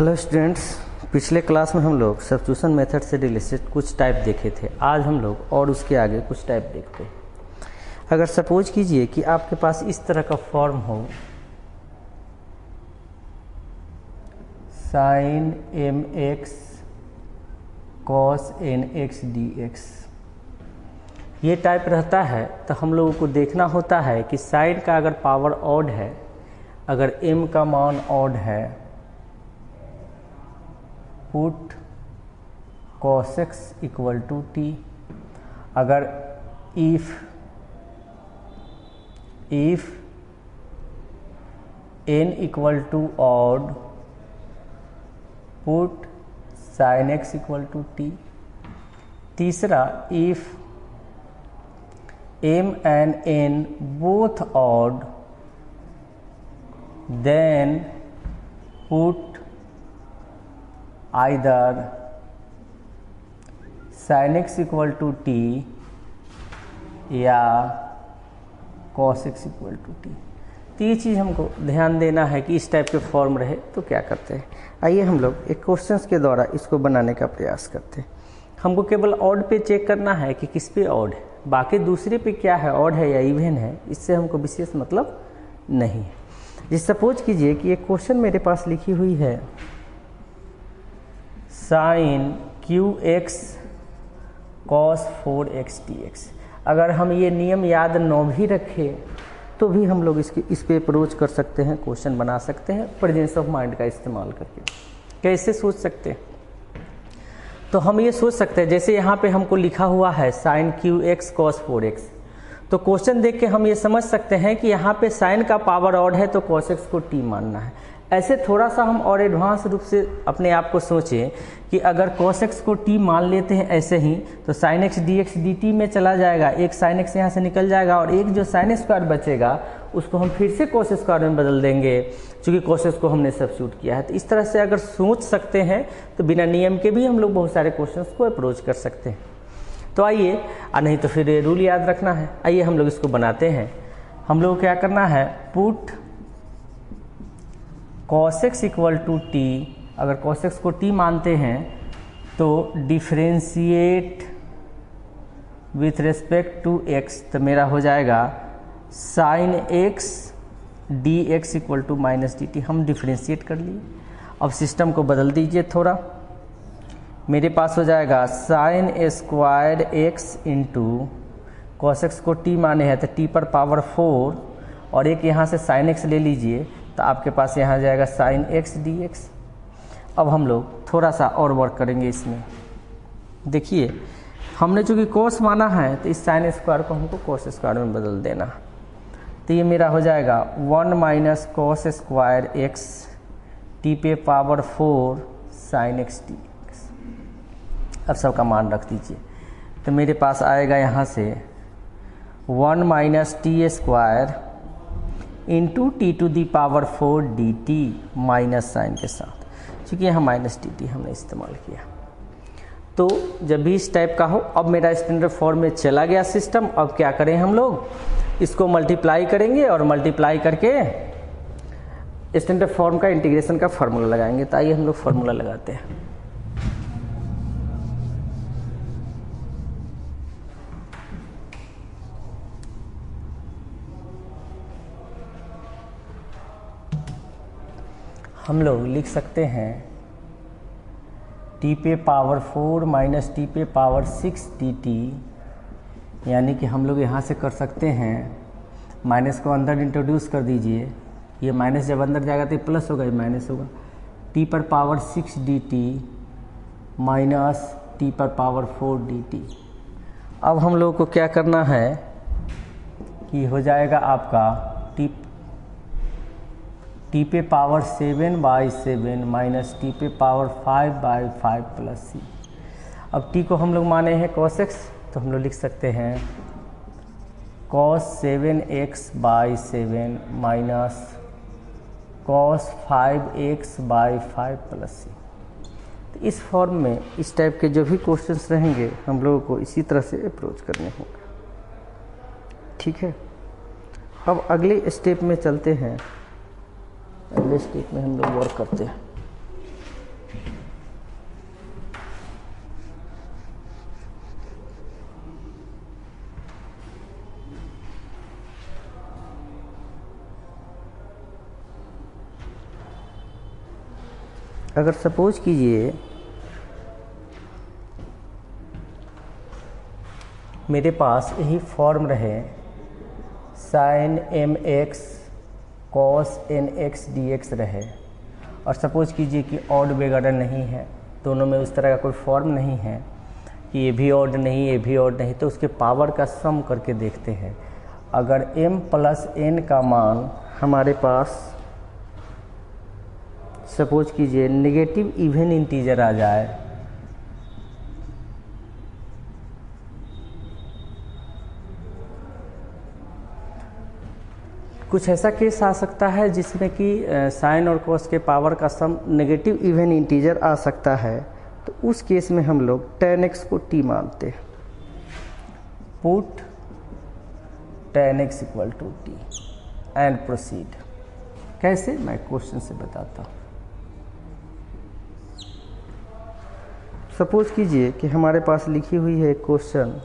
Hello students, पिछले class में हम लोग सब्स्टिट्यूशन मेथड से रिलेटेड कुछ टाइप देखे थे। आज हम लोग और उसके आगे कुछ टाइप देखते हैं। अगर सपोज कीजिए कि आपके पास इस तरह का फॉर्म हो, sine M X cos N X D X, ये टाइप रहता है तो हम लोगों को देखना होता है कि साइन का अगर पावर ऑड है, अगर m का मान ऑड है, put cos x equal to T. अगर if n equal to odd, put sin x equal to T. तीसरा, if m and n both odd, then put either sin x equal to T या cos x equal to T. तो ये चीज़ हमको ध्यान देना है कि इस टाइप के फॉर्म रहे तो क्या करते हैं। आइए हम लोग एक क्वेश्चंस के द्वारा इसको बनाने का प्रयास करते हैं। हमको केवल ऑड पे चेक करना है कि किस पे ऑड है, बाकी दूसरे पे क्या है, ऑड है या इवन है, इससे हमको विशेष मतलब नहीं है। जैसे सपोज कीजिए कि एक क्वेश्चन मेरे पास लिखी हुई है, sine Q X cos 4x dx। अगर हम ये नियम याद न भी रखें तो भी हम लोग इस पे अप्रोच कर सकते हैं, क्वेश्चन बना सकते हैं प्रेजेंस ऑफ माइंड का इस्तेमाल करके। कैसे सोच सकते हैं? तो हम ये सोच सकते हैं, जैसे यहाँ पे हमको लिखा हुआ है sine Q X cos 4x, तो क्वेश्चन देख के हम ये समझ सकते हैं कि यहाँ पे साइन का पावर ऑड है तो cos x को t मानना है। ऐसे थोड़ा सा हम और एडवांस रूप से अपने आप को सोचें कि अगर cos x को t मान लेते हैं ऐसे ही, तो sin x dx dt में चला जाएगा, एक sin x यहाँ से निकल जाएगा और एक जो sin स्क्वायर बचेगा उसको हम फिर से cos स्क्वायर में बदल देंगे, क्योंकि cos x को हमने सब्स्टिट्यूट किया है। तो इस तरह से अगर सोच सकते हैं तो बिना नियम के भी हम लोग बहुत सारे क्वेश्चंस को अप्रोच कर सकते हैं। तो आइए, नहीं तो फिर रूल याद रखना है। आइए हम लोग इसको बनाते हैं। हम लोग क्या करना है, put cos x equal to T. अगर cos x को t मानते हैं तो differentiate with respect to x, तो मेरा हो जाएगा sine x dx equal to minus D T. हम डिफरेंशिएट कर लिए। अब सिस्टम को बदल दीजिए थोड़ा, मेरे पास हो जाएगा sine square x into cos x को t माने हैं तो t पर पावर 4, और एक यहाँ से साइन एक्स ले लीजिए तो आपके पास यहाँ जाएगा साइन एक्स डी एक्स। अब हम लोग थोड़ा सा और वर्क करेंगे इसमें। देखिए, हमने चूँकि cos माना है तो इस साइन स्क्वायर को हमको cos स्क्वायर में बदल देना। तो ये मेरा हो जाएगा 1 minus cos square x T पे पावर 4 साइन एक्स डी। अब सबका मान रख दीजिए, तो मेरे पास आएगा यहाँ से 1 minus T square into T to the power 4 D T minus sine के साथ, क्योंकि यहाँ माइनस डी टी हमने इस्तेमाल किया। तो जब भी इस टाइप का हो, अब मेरा स्टैंडर्ड फॉर्म में चला गया सिस्टम। अब क्या करें, हम लोग इसको मल्टीप्लाई करेंगे और मल्टीप्लाई करके स्टैंडर्ड फॉर्म का इंटीग्रेशन का फार्मूला लगाएंगे। तो आइए हम लोग फार्मूला लगाते हैं। हम लोग लिख सकते हैं t पे पावर 4 माइनस टी पे पावर 6 डी टी, यानी कि हम लोग यहाँ से कर सकते हैं, माइनस को अंदर इंट्रोड्यूस कर दीजिए, ये माइनस जब अंदर जाएगा तो ये प्लस होगा, ये माइनस होगा, t पर power 6 D T minus t पर पावर 4 डी टी। अब हम लोग को क्या करना है कि हो जाएगा आपका t पे पावर 7/7 माइनस टी पे पावर 5/5 प्लस c। अब t को हम लोग माने हैं cos x, तो हम लोग लिख सकते हैं cos 7x/7 minus cos 5x/5 plus c। तो इस फॉर्म में इस टाइप के जो भी क्वेश्चंस रहेंगे हम लोगों को इसी तरह से अप्रोच करने होंगे। ठीक है, अब अगले स्टेप में चलते हैं। अगले स्टेप में हम लोग वर्क करते हैं। अगर सपोज कीजिए मेरे पास यही फॉर्म रहे sin mx cos nx dx रहे, और सपोज कीजिए कि ऑड वगैरह नहीं है, दोनों में उस तरह का कोई फॉर्म नहीं है कि ये भी ऑड नहीं ये भी ऑड नहीं, तो उसके पावर का सम करके देखते हैं। अगर m प्लस n का मान हमारे पास सपोज कीजिए नेगेटिव इवन इंटीजर आ जाए, कुछ ऐसा केस आ सकता है जिसमें कि साइन और कॉस के पावर का सम नेगेटिव इवन इंटीजर आ सकता है, तो उस केस में हम लोग tan x को t मानते हैं। Put tan x equal to t and proceed. कैसे, मैं क्वेश्चन से बताता हूँ। सपोज कीजिए कि हमारे पास लिखी हुई है question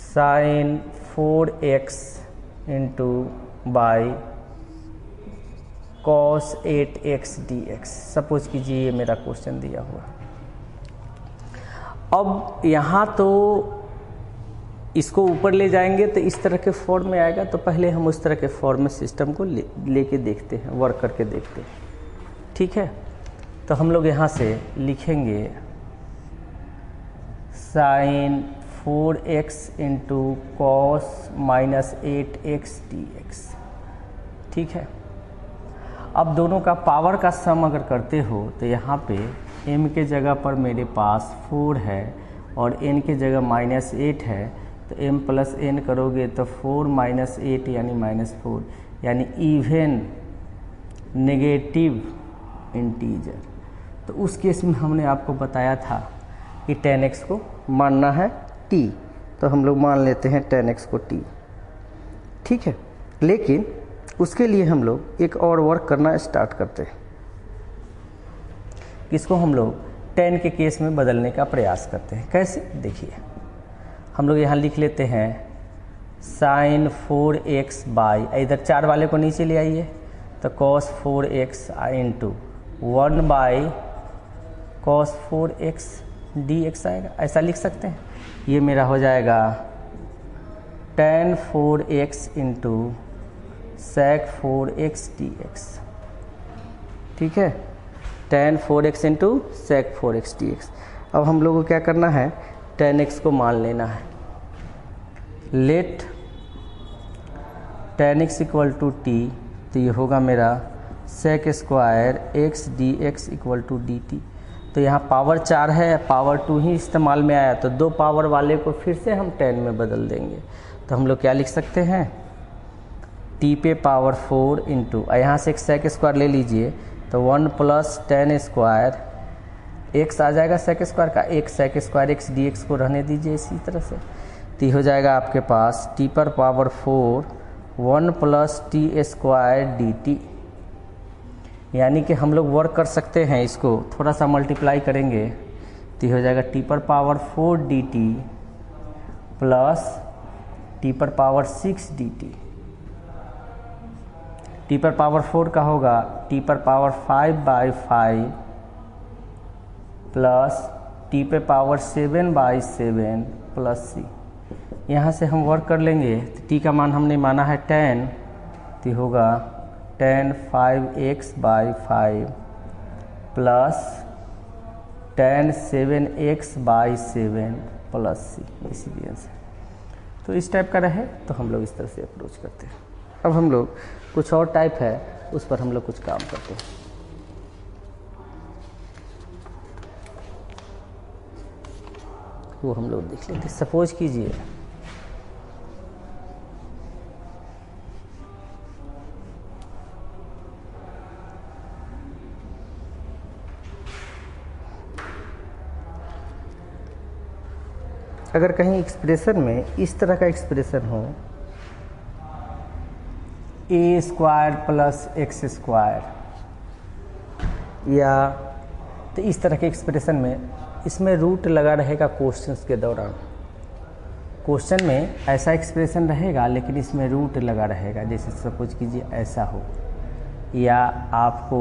sign 4x into by cos 8x dx। Suppose कीजिए ये मेरा क्वेश्चन दिया हुआ। अब यहाँ तो इसको ऊपर ले जाएंगे तो इस तरह के फॉर्म में आएगा, तो पहले हम उस तरह के फॉर्म में सिस्टम को लेके देखते हैं, वर्क करके देखते हैं। ठीक है, तो हम लोग यहाँ से लिखेंगे sine 4x into cos minus 8x dx। ठीक है, अब दोनों का पावर का सम अगर करते हो तो यहाँ पे m के जगह पर मेरे पास 4 है और n के जगह माइनस 8 है, तो m प्लस n करोगे तो 4 माइनस 8 यानी -4, यानी इवन नेगेटिव इंटीजर। तो उस केस में हमने आपको बताया था कि tan x को मानना है t, तो हम लोग मान लेते हैं tan x को t। ठीक है, लेकिन उसके लिए हम लोग एक और वर्क करना स्टार्ट करते हैं। इसको हम लोग tan के केस में बदलने का प्रयास करते हैं। कैसे, देखिए हम लोग यहाँ लिख लेते हैं साइन 4x बाई, इधर 4 वाले को नीचे ले आइए, तो cos 4x into 1 by cos 4x dx आएगा, ऐसा लिख सकते हैं। ये मेरा हो जाएगा tan 4x into sec 4x dx। ठीक है, tan 4x into sec 4x dx। अब हम लोगों को क्या करना है, tan x को मान लेना है। Let tan x equal to t, तो ये होगा मेरा sec square x dx equal to dt। तो यहाँ पावर 4 है, पावर 2 ही इस्तेमाल में आया, तो 2 पावर वाले को फिर से हम 10 में बदल देंगे। तो हम लोग क्या लिख सकते हैं, t पे पावर 4 इंटू, यहाँ से एक सेक स्क्वायर ले लीजिए, तो 1 प्लस 10 स्क्वायर x आ जाएगा सेक स्क्वायर का, एक सेक स्क्वायर x dx को रहने दीजिए इसी तरह से। तो हो जाएगा आपके पास t पर power 4 1 plus t square dt। यानी कि हम लोग वर्क कर सकते हैं, इसको थोड़ा सा मल्टीप्लाई करेंगे तो हो जाएगा t पर पावर 4 dt प्लस t पर पावर 6 dt। t पर पावर 4 का होगा t पर पावर 5/5 प्लस t पे पावर 7/7 प्लस c। यहाँ से हम वर्क कर लेंगे तो t का मान हमने माना है 10, तो होगा tan 5x/5 plus tan 7x/7 plus c, इसी लिए से। तो इस टाइप का रहे तो हम लोग इस तरह से अप्रोच करते हैं। अब हम लोग कुछ और टाइप है उस पर हम लोग कुछ काम करते हैं। वो हम लोग देख लेते हैं। सपोज कीजिए अगर कहीं एक्सप्रेशन में इस तरह का एक्सप्रेशन हो ए स्क्वायर प्लस एक्स स्क्वायर, या तो इस तरह के एक्सप्रेशन में इसमें रूट लगा रहेगा क्वेश्चंस के दौरान। क्वेश्चन में ऐसा एक्सप्रेशन रहेगा लेकिन इसमें रूट लगा रहेगा, जैसे सपोज कीजिए ऐसा हो, या आपको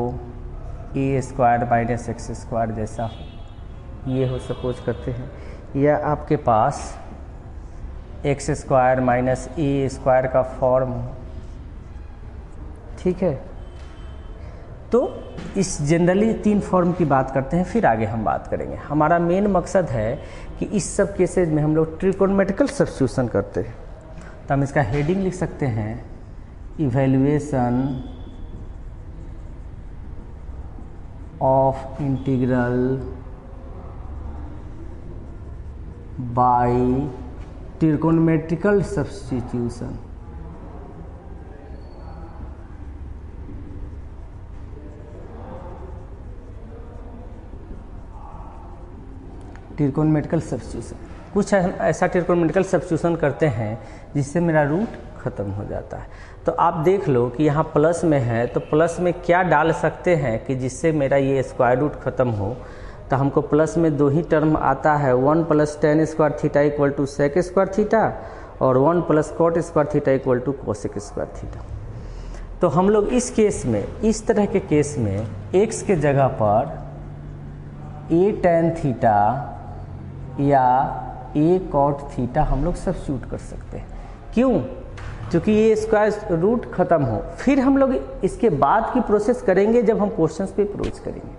ए स्क्वायर माइनस एक्स स्क्वायर जैसा हो, ये हो सपोज करते हैं, या आपके पास एक्स स्क्वायर माइनस ए स्क्वायर का फॉर्म हो, ठीक है। तो इस जनरली 3 फॉर्म की बात करते हैं, फिर आगे हम बात करेंगे। हमारा मेन मकसद है कि इस सब केसेज में हम लोग ट्रिकोनोमेट्रिकल सब्स्टिट्यूशन करते हैं। तो हम इसका हेडिंग लिख सकते हैं, evaluation of integral by trigonometrical substitution. Trigonometrical substitution, कुछ ऐसा ट्रिकोनोमेट्रिकल सब्स्टिट्यूशन करते हैं जिससे मेरा रूट ख़त्म हो जाता है। तो आप देख लो कि यहाँ प्लस में है, तो प्लस में क्या डाल सकते हैं कि जिससे मेरा ये स्क्वायर रूट ख़त्म हो। तो हमको प्लस में 2 ही टर्म आता है, 1 + tan square theta equal to sec square theta और 1 + cot square theta equal to cosec square theta. तो हम लोग इस केस में, इस तरह के केस में x के जगह पर a tan थीटा या a cot थीटा हम लोग सब्स्टिट्यूट कर सकते हैं। क्यों? क्योंकि ये स्क्वायर रूट ख़त्म हो। फिर हम लोग इसके बाद की प्रोसेस करेंगे जब हम क्वेश्चंस पे अप्रोच करेंगे।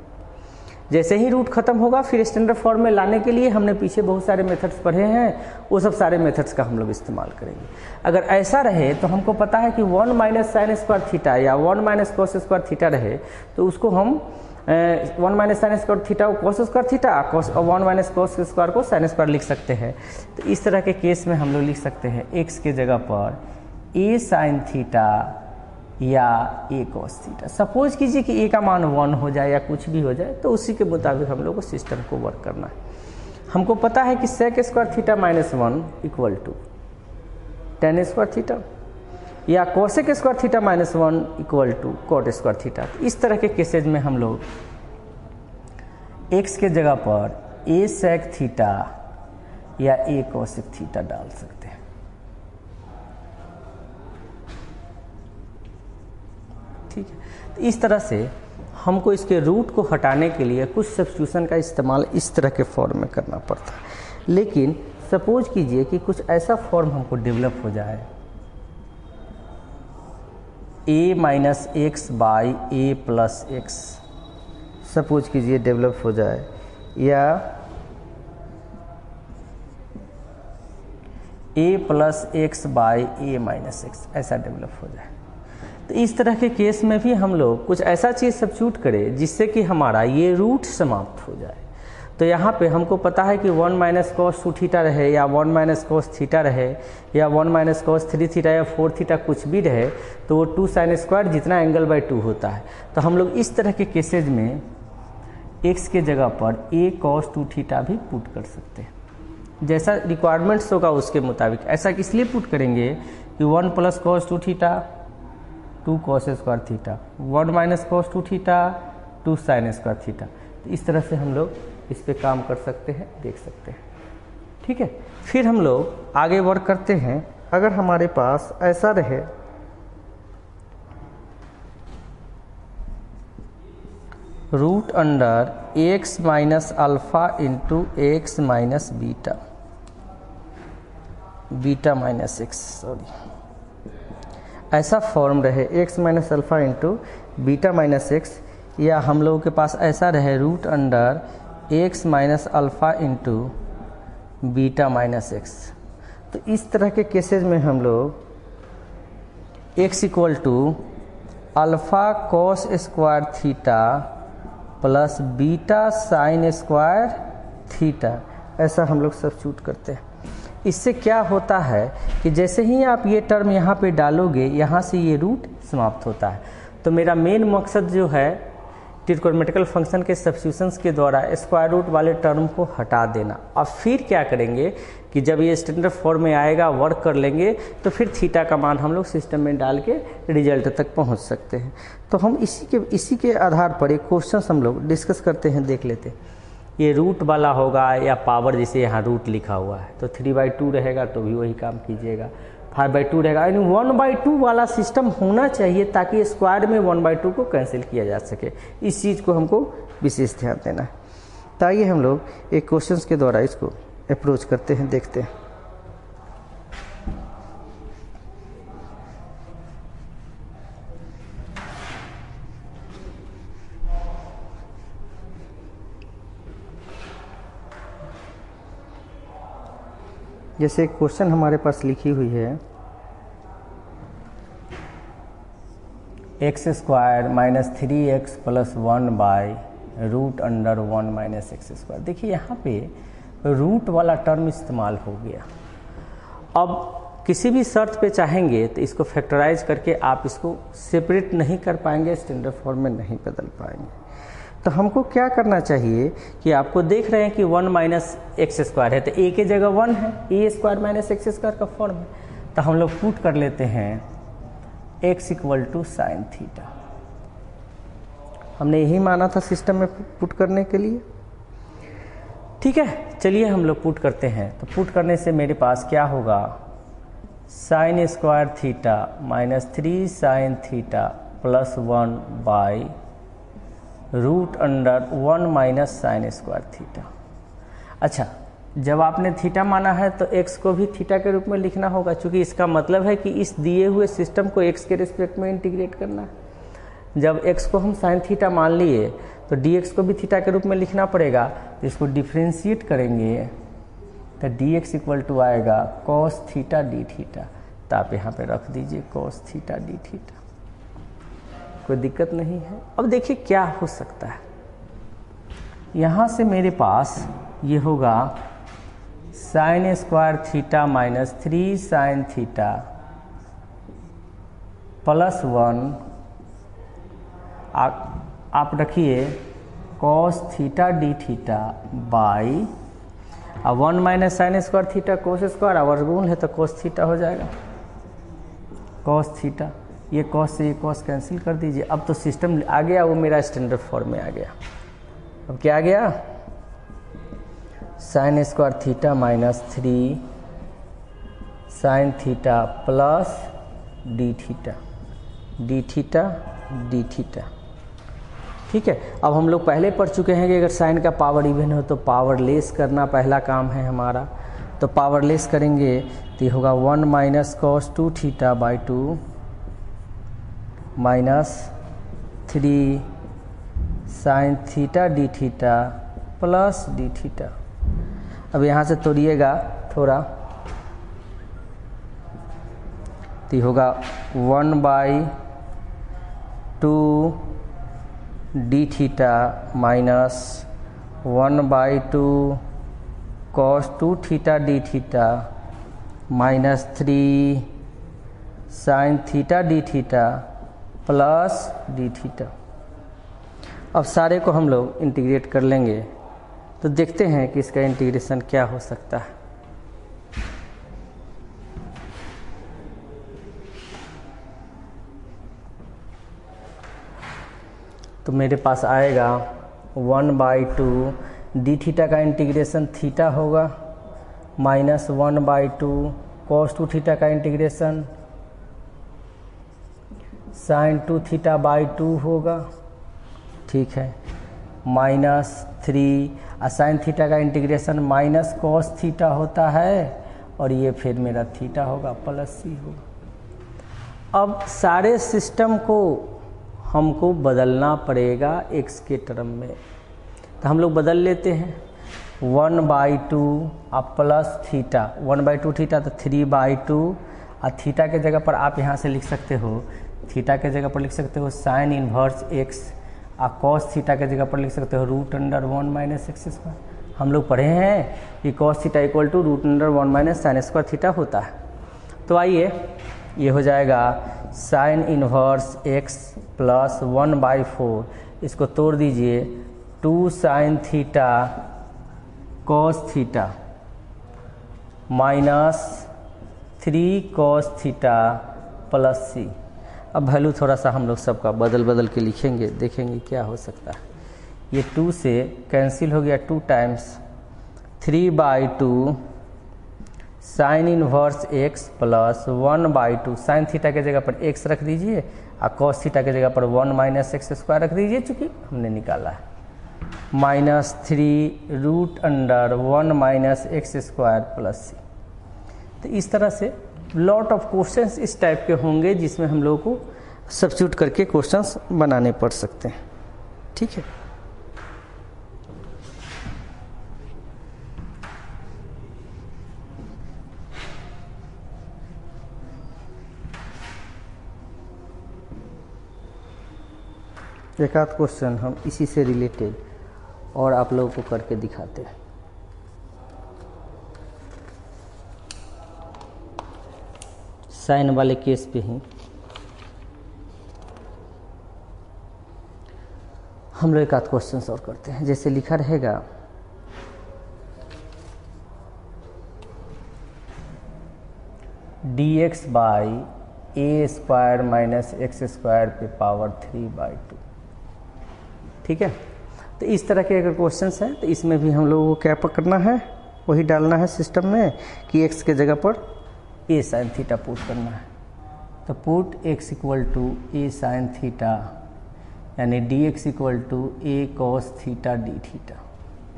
जैसे ही रूट खत्म होगा फिर स्टैंडर्ड फॉर्म में लाने के लिए हमने पीछे बहुत सारे मेथड्स पढ़े हैं, वो सब सारे मेथड्स का हम लोग इस्तेमाल करेंगे। अगर ऐसा रहे तो हमको पता है कि 1 - sin स्क्वायर थीटा या 1 - cos स्क्वायर थीटा रहे तो उसको हम 1 - sin स्क्वायर थीटा को cos स्क्वायर थीटा और 1 - cos स्क्वायर को sin स्क्वायर लिख सकते हैं। तो इस तरह के केस में हम लोग लिख सकते हैं x के जगह पर a sin थीटा या a cos थीटा। सपोज कीजिए कि a का मान 1 हो जाए या कुछ भी हो जाए, तो उसी के मुताबिक हम लोग को सिस्टम को वर्क करना है। हमको पता है कि sec square theta -1 equal to tan square theta या cosec square theta -1 equal to cot square theta. तो इस तरह के केसेज में हम लोग x के जगह पर a sec थीटा या a cosec थीटा डाल सकते हैं। ठीक है, तो इस तरह से हमको इसके रूट को हटाने के लिए कुछ सब्स्टिट्यूशन का इस्तेमाल इस तरह के फॉर्म में करना पड़ता है। लेकिन सपोज कीजिए कि कुछ ऐसा फॉर्म हमको डेवलप हो जाए, a - x by a plus x suppose कीजिए डेवलप हो जाए, या a plus x by a minus x ऐसा डेवलप हो जाए। तो इस तरह के केस में भी हम लोग कुछ ऐसा चीज़ सब्स्टिट्यूट करें जिससे कि हमारा ये रूट समाप्त हो जाए। तो यहाँ पे हमको पता है कि 1 - cos 2 थीटा रहे या 1 - cos थीटा रहे या 1 - cos 3 थीटा या 4 थीटा कुछ भी रहे, तो वो 2 sin स्क्वायर जितना एंगल बाई 2 होता है। तो हम लोग इस तरह के केसेज में x के जगह पर a cos 2 थीटा भी पुट कर सकते हैं, जैसा रिक्वायरमेंट्स होगा उसके मुताबिक। ऐसा इसलिए पुट करेंगे कि 1 + cos 2 theta 2 cos square theta, 1 - cos 2 theta 2 sin square theta. तो इस तरह से हम लोग इस पे काम कर सकते हैं, देख सकते हैं। ठीक है, फिर हम लोग आगे वर्क करते हैं। अगर हमारे पास ऐसा रहे root under x minus alpha into X minus beta minus X, ऐसा फॉर्म रहे x minus alpha into beta minus X, या हम लोगों के पास ऐसा रहे root under x minus alpha into beta minus X. तो इस तरह के केसेज में हम लोग x equal to alpha cos square theta plus beta sine square theta ऐसा हम लोग सब्स्टिट्यूट करते हैं। इससे क्या होता है कि जैसे ही आप ये टर्म यहाँ पे डालोगे, यहाँ से ये रूट समाप्त होता है। तो मेरा मेन मकसद जो है ट्रिकोनोमेट्रिकल फंक्शन के सब्स्टिट्यूशंस के द्वारा स्क्वायर रूट वाले टर्म को हटा देना। और फिर क्या करेंगे कि जब ये स्टैंडर्ड फॉर्म में आएगा, वर्क कर लेंगे, तो फिर थीटा का मान हम लोग सिस्टम में डाल के रिजल्ट तक पहुंच सकते हैं। तो हम इसी के आधार पर एक क्वेश्चन हम लोग डिस्कस करते हैं, देख लेते हैं। ये रूट वाला होगा या पावर, जैसे यहाँ रूट लिखा हुआ है तो 3/2 रहेगा तो भी वही काम कीजिएगा, 5/2 रहेगा। यानी 1/2 वाला सिस्टम होना चाहिए ताकि स्क्वायर में 1/2 को कैंसिल किया जा सके। इस चीज़ को हमको विशेष ध्यान देना है। तो आइए हम लोग एक क्वेश्चंस के द्वारा इसको अप्रोच करते हैं, देखते हैं। जैसे एक क्वेश्चन हमारे पास लिखी हुई है, x² - 3x + 1/√(1 - x²। देखिए यहाँ पे रूट वाला टर्म इस्तेमाल हो गया। अब किसी भी शर्त पे चाहेंगे तो इसको फैक्टराइज करके आप इसको सेपरेट नहीं कर पाएंगे, स्टैंडर्ड फॉर्म में नहीं बदल पाएंगे। तो हमको क्या करना चाहिए कि आपको देख रहे हैं कि 1 - x² है, तो a के जगह 1 है, a² - x² का फॉर्म है। तो हम लोग पुट कर लेते हैं x = sin θ। हमने यही माना था सिस्टम में पुट करने के लिए। ठीक है, चलिए हम लोग पुट करते हैं। तो पुट करने से मेरे पास क्या होगा, sin² θ - 3 sin θ + 1/√(1 - sin²θ। अच्छा, जब आपने थीटा माना है तो x को भी थीटा के रूप में लिखना होगा, क्योंकि इसका मतलब है कि इस दिए हुए सिस्टम को x के रिस्पेक्ट में इंटीग्रेट करना है। जब x को हम sin थीटा मान लिए तो dx को भी थीटा के रूप में लिखना पड़ेगा। तो इसको डिफ्रेंशिएट करेंगे तो dx = आएगा cos θ dθ। तो आप यहाँ पे रख दीजिए cos θ dθ, कोई दिक्कत नहीं है। अब देखिए क्या हो सकता है, यहाँ से मेरे पास ये होगा sin² θ - 3 sin θ + 1, आप रखिए cos θ dθ by 1 - sin² θ cos², वर्गमूल है तो cos θ हो जाएगा, cos θ। ये cos से ये cos कैंसिल कर दीजिए। अब तो सिस्टम आ गया, वो मेरा स्टैंडर्ड फॉर्म में आ गया। अब क्या आ गया, sin² θ - 3 sin θ + dθ। ठीक है, अब हम लोग पहले पढ़ चुके हैं कि अगर साइन का पावर इवन हो तो पावरलेस करना पहला काम है हमारा। तो पावरलेस करेंगे तो ये होगा 1 - cos 2θ/2 -3 sin θ dθ + dθ। अब यहाँ से तोड़िएगा थोड़ा तो ये होगा 1/2 dθ -1/2 cos 2θ dθ -3 sin θ dθ + dθ। अब सारे को हम लोग इंटीग्रेट कर लेंगे तो देखते हैं कि इसका इंटीग्रेशन क्या हो सकता है। तो मेरे पास आएगा 1/2 dθ का इंटीग्रेशन थीटा होगा -1/2 cos 2θ का इंटीग्रेशन sin 2θ/2 होगा। ठीक है, -3 sin थीटा का इंटीग्रेशन -cos θ होता है और ये फिर मेरा थीटा होगा +c होगा। अब सारे सिस्टम को हमको बदलना पड़ेगा x के टर्म में, तो हम लोग बदल लेते हैं। 1/2 अब प्लस थीटा, 1/2 थीटा तो 3/2 और थीटा के जगह पर आप यहाँ से लिख सकते हो, थीटा के जगह पर लिख सकते हो sin इनवर्स x और cos थीटा के जगह पर लिख सकते हो √1 - x²। हम लोग पढ़े हैं कि cos थीटा = √1 - sin² होता है। तो आइए ये हो जाएगा sin इनवर्स x + 1/4, इसको तोड़ दीजिए 2 sin theta cos theta -3 cos theta + c। अब वैल्यू थोड़ा सा हम लोग सबका बदल के लिखेंगे, देखेंगे क्या हो सकता है। ये 2 से कैंसिल हो गया, 2 times 3/2 sine inverse x plus 1/2 sine theta के जगह पर एक्स रख दीजिए और कॉस थीटा के जगह पर 1 माइनस एक्स स्क्वायर रख दीजिए, चूँकि हमने निकाला है, -3√अंडर 1 माइनस एक्स स्क्वायर प्लस सी। तो इस तरह से लॉट ऑफ क्वेश्चंस इस टाइप के होंगे जिसमें हम लोगों को सब्स्टिट्यूट करके क्वेश्चंस बनाने पड़ सकते हैं। ठीक है, एक आध क्वेश्चन हम इसी से रिलेटेड और आप लोगों को करके दिखाते हैं। साइन वाले केस पे ही हम लोग एक आध क्वेश्चन सॉल्व करते हैं। जैसे लिखा रहेगा dx by A square minus X square पे पावर 3/2। ठीक है, तो इस तरह के अगर क्वेश्चंस हैं तो इसमें भी हम लोगों को क्या पकड़ना है, वही डालना है सिस्टम में कि x के जगह पर a साइन थीटा पुट करना है। तो put x equal to a sine theta यानी dx equal to a cos theta D theta.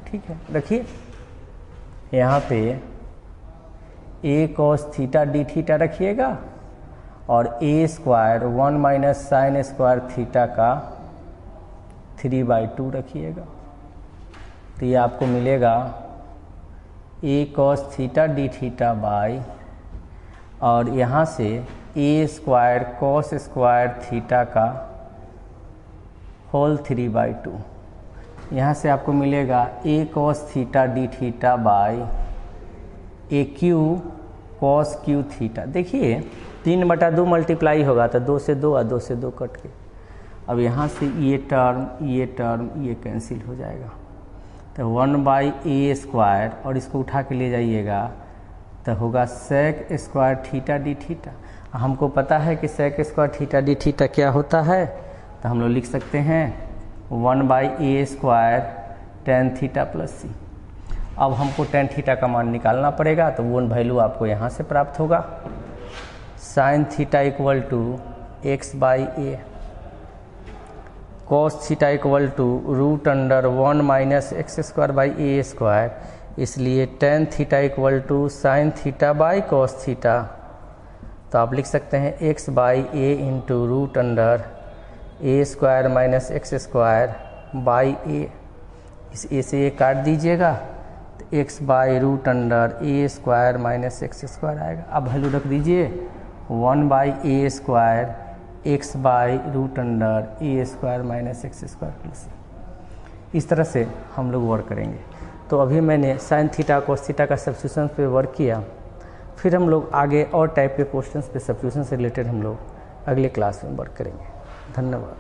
ठीक है, रखिए यहाँ पे a cos theta D theta रखिएगा और a square 1 minus sine square theta का 3/2 रखिएगा। तो ये आपको मिलेगा a cos theta D theta by और यहाँ से a square cos square theta का होल 3/2। यहाँ से आपको मिलेगा a cos theta D theta by A Q cos Q theta. देखिए 3/2 मल्टीप्लाई होगा तो 2 से 2 और 2 से 2 कट के, अब यहाँ से ये टर्म ये कैंसिल हो जाएगा। तो 1/a स्क्वायर और इसको उठा के ले जाइएगा तो होगा sec square theta D theta. हमको पता है कि sec square theta D theta क्या होता है, तो हम लोग लिख सकते हैं 1/a square tan theta plus C. अब हमको टेन थीटा का मान निकालना पड़ेगा, तो वो वैल्यू आपको यहाँ से प्राप्त होगा। Sine theta equal to x/a, cos theta equal to √1 minus X square by A square, इसलिए tan theta equal to sine theta by cos theta. तो आप लिख सकते हैं x/a into √a square minus X square by A. इस a से ये काट दीजिएगा तो x/√a square minus X square आएगा। अब वैल्यू रख दीजिए 1/a square x/√a square minus X square plus. इस तरह से हम लोग वर्क करेंगे। तो अभी मैंने साइन थीटा कॉस थीटा का सब्स्टिट्यूशन पे वर्क किया, फिर हम लोग आगे और टाइप के क्वेश्चंस पे सब्स्टिट्यूशन से रिलेटेड हम लोग अगले क्लास में वर्क करेंगे। धन्यवाद।